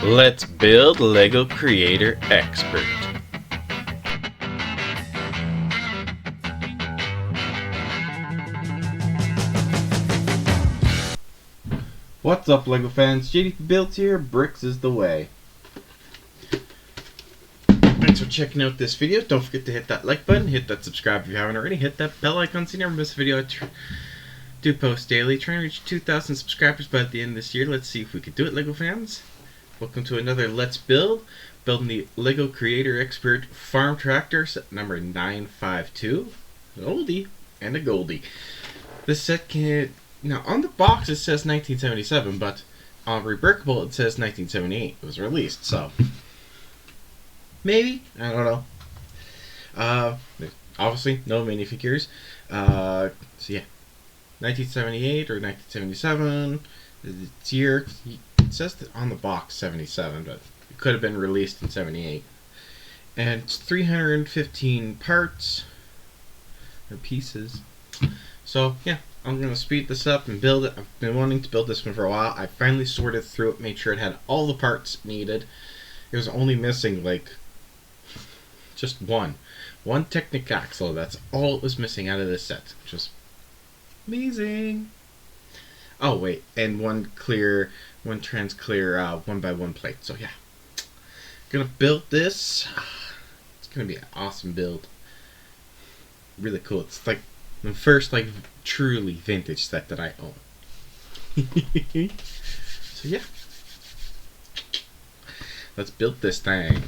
Let's build Lego Creator Expert. What's up, Lego fans? JDP Builds here. Bricks is the way. Thanks for checking out this video. Don't forget to hit that like button, hit that subscribe if you haven't already, hit that bell icon so you never miss a video. I do post daily. Trying to reach 2,000 subscribers by the end of this year. Let's see if we can do it, Lego fans. Welcome to another Let's Build. Building the Lego Creator Expert Farm Tractor, set number 952. An oldie and a goldie. This set can... Now, on the box it says 1977, but on Rebrickable it says 1978. It was released, so... Maybe? I don't know. Obviously, no minifigures. So yeah. 1978 or 1977. It's year... It says that on the box 77, but it could have been released in 78. And it's 315 parts. Or pieces. So, yeah. I'm going to speed this up and build it. I've been wanting to build this one for a while. I finally sorted through it, made sure it had all the parts needed. It was only missing, like, just one Technic axle. That's all it was missing out of this set, which was amazing. Oh, wait, and one trans clear 1x1 plate. So, yeah. Gonna build this. It's gonna be an awesome build. Really cool. It's like the first, like, truly vintage set that I own. So yeah, let's build this thing.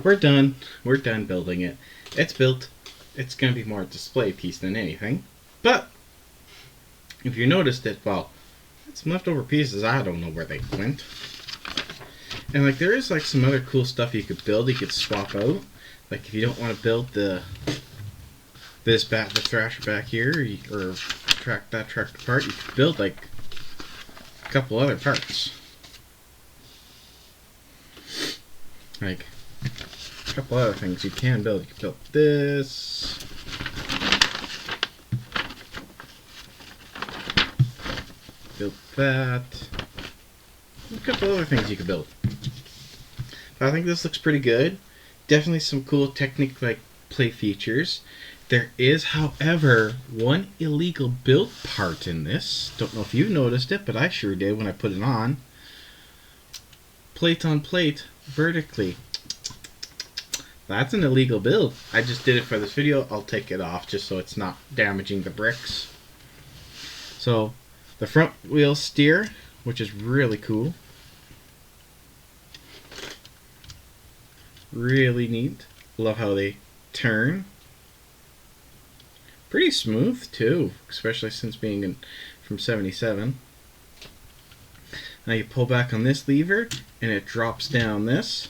We're done. We're done building it. It's built. It's going to be more a display piece than anything. But if you noticed it, well, it's some leftover pieces. I don't know where they went. And like there is like some other cool stuff you could build. You could swap out. Like if you don't want to build the thrasher back here, or track that tractor part, you could build like a couple other parts. Like a couple other things you can build. You can build this. Build that. A couple other things you can build. I think this looks pretty good. Definitely some cool technique like play features. There is, however, one illegal build part in this. Don't know if you noticed it, but I sure did when I put it on. Plate on plate, vertically. That's an illegal build. I just did it for this video. I'll take it off just so it's not damaging the bricks. So, the front wheel steer, which is really cool. Really neat. Love how they turn. Pretty smooth too, especially since being from 77. Now you pull back on this lever and it drops down this.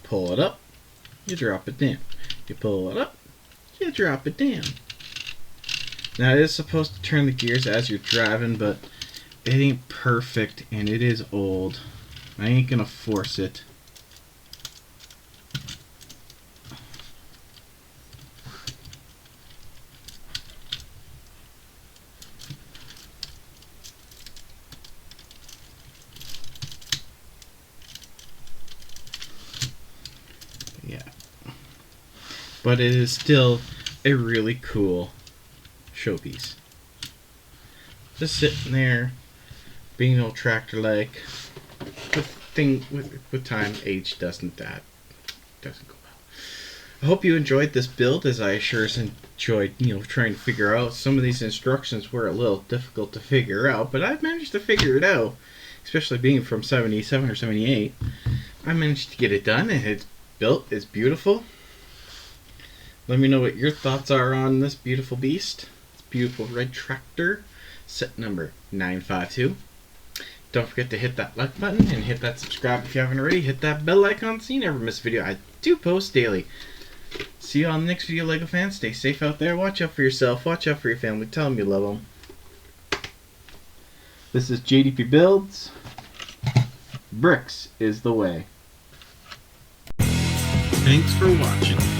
Pull it up, you drop it down. You pull it up, you drop it down. Now it is supposed to turn the gears as you're driving, but it ain't perfect and it is old. I ain't gonna force it. Yeah. But it is still a really cool showpiece. Just sitting there, being an old tractor like. With time, age doesn't go well. I hope you enjoyed this build, as I sure enjoyed, trying to figure out. Some of these instructions were a little difficult to figure out, but I've managed to figure it out, especially being from 77 or 78. I managed to get it done, and it's built. It's beautiful. Let me know what your thoughts are on this beautiful beast. This beautiful red tractor, set number 952. Don't forget to hit that like button and hit that subscribe if you haven't already. Hit that bell icon so you never miss a video. I do post daily. See you on the next video, LEGO fans. Stay safe out there. Watch out for yourself. Watch out for your family. Tell them you love them. This is JDP Builds. Bricks is the way. Thanks for watching.